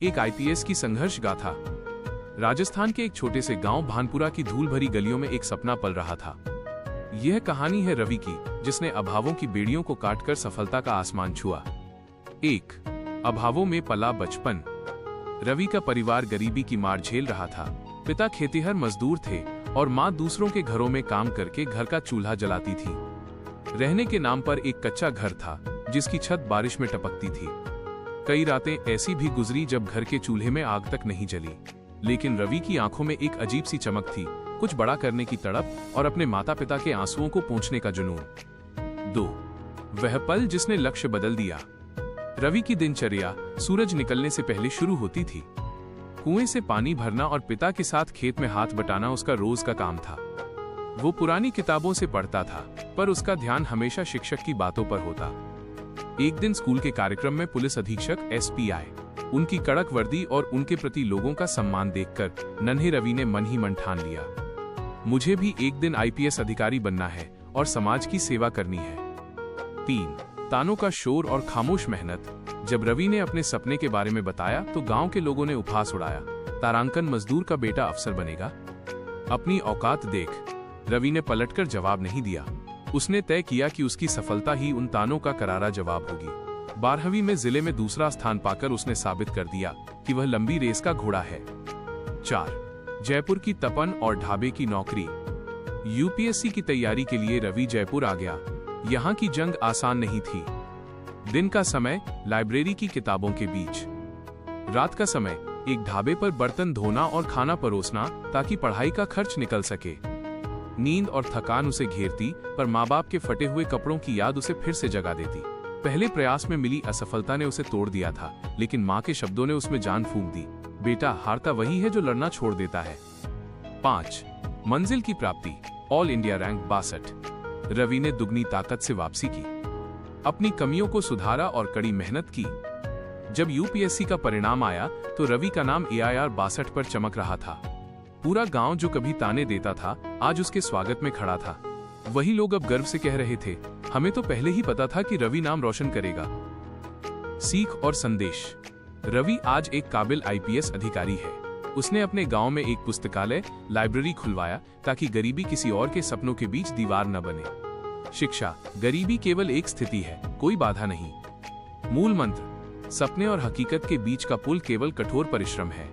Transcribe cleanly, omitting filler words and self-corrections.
एक आईपीएस की संघर्ष गाथा। राजस्थान के एक छोटे से गांव भानपुरा की धूल भरी गलियों में एक सपना पल रहा था। यह कहानी है रवि की, जिसने अभावों की बेड़ियों को काटकर सफलता का आसमान छुआ। एक अभावों में पला बचपन। रवि का परिवार गरीबी की मार झेल रहा था। पिता खेतीहर मजदूर थे और मां दूसरों के घरों में काम करके घर का चूल्हा जलाती थी। रहने के नाम पर एक कच्चा घर था, जिसकी छत बारिश में टपकती थी। कई रातें ऐसी भी गुजरी जब घर के चूल्हे में आग तक नहीं जली, लेकिन रवि की आंखों में एक अजीब सी चमक थी, कुछ बड़ा करने की तड़प और अपने माता पिता के आंसुओं को पोंछने का जुनून। 2 वह पल जिसने लक्ष्य बदल दिया। रवि की दिनचर्या सूरज निकलने से पहले शुरू होती थी। कुएं से पानी भरना और पिता के साथ खेत में हाथ बटाना उसका रोज का काम था। वो पुरानी किताबों से पढ़ता था, पर उसका ध्यान हमेशा शिक्षक की बातों पर होता। एक दिन स्कूल के कार्यक्रम में पुलिस अधीक्षक एसपी आए। उनकी कड़क वर्दी और उनके प्रति लोगों का सम्मान देखकर नन्हे रवि ने मन ही मन ठान लिया, मुझे भी एक दिन आईपीएस अधिकारी बनना है और समाज की सेवा करनी है। 3 तानों का शोर और खामोश मेहनत। जब रवि ने अपने सपने के बारे में बताया तो गांव के लोगों ने उपहास उड़ाया, तारांकन मजदूर का बेटा अफसर बनेगा। अपनी औकात देख। रवि ने पलटकर जवाब नहीं दिया। उसने तय किया कि उसकी सफलता ही उन तानों का करारा जवाब होगी। 12वीं में जिले में दूसरा स्थान पाकर उसने साबित कर दिया कि वह लंबी रेस का घोड़ा है। 4 जयपुर की तपन और ढाबे की नौकरी। यूपीएससी की तैयारी के लिए रवि जयपुर आ गया। यहाँ की जंग आसान नहीं थी। दिन का समय लाइब्रेरी की किताबों के बीच, रात का समय एक ढाबे पर बर्तन धोना और खाना परोसना ताकि पढ़ाई का खर्च निकल सके। नींद और थकान उसे घेरती, पर माँ बाप के फटे हुए कपड़ों की याद उसे फिर से जगा देती। पहले प्रयास में मिली असफलता ने उसे तोड़ दिया था, लेकिन माँ के शब्दों ने उसमें जान फूंक दी, बेटा हारता वही है जो लड़ना छोड़ देता है। 5 मंजिल की प्राप्ति। All India rank 62। रवि ने दुगनी ताकत से वापसी की, अपनी कमियों को सुधारा और कड़ी मेहनत की। जब यूपीएससी का परिणाम आया तो रवि का नाम AIR 62 पर चमक रहा था। पूरा गांव जो कभी ताने देता था, आज उसके स्वागत में खड़ा था। वही लोग अब गर्व से कह रहे थे, हमें तो पहले ही पता था कि रवि नाम रोशन करेगा। सीख और संदेश। रवि आज एक काबिल आईपीएस अधिकारी है। उसने अपने गांव में एक पुस्तकालय, लाइब्रेरी खुलवाया ताकि गरीबी किसी और के सपनों के बीच दीवार न बने। शिक्षा, गरीबी केवल एक स्थिति है, कोई बाधा नहीं। मूल मंत्र, सपने और हकीकत के बीच का पुल केवल कठोर परिश्रम है।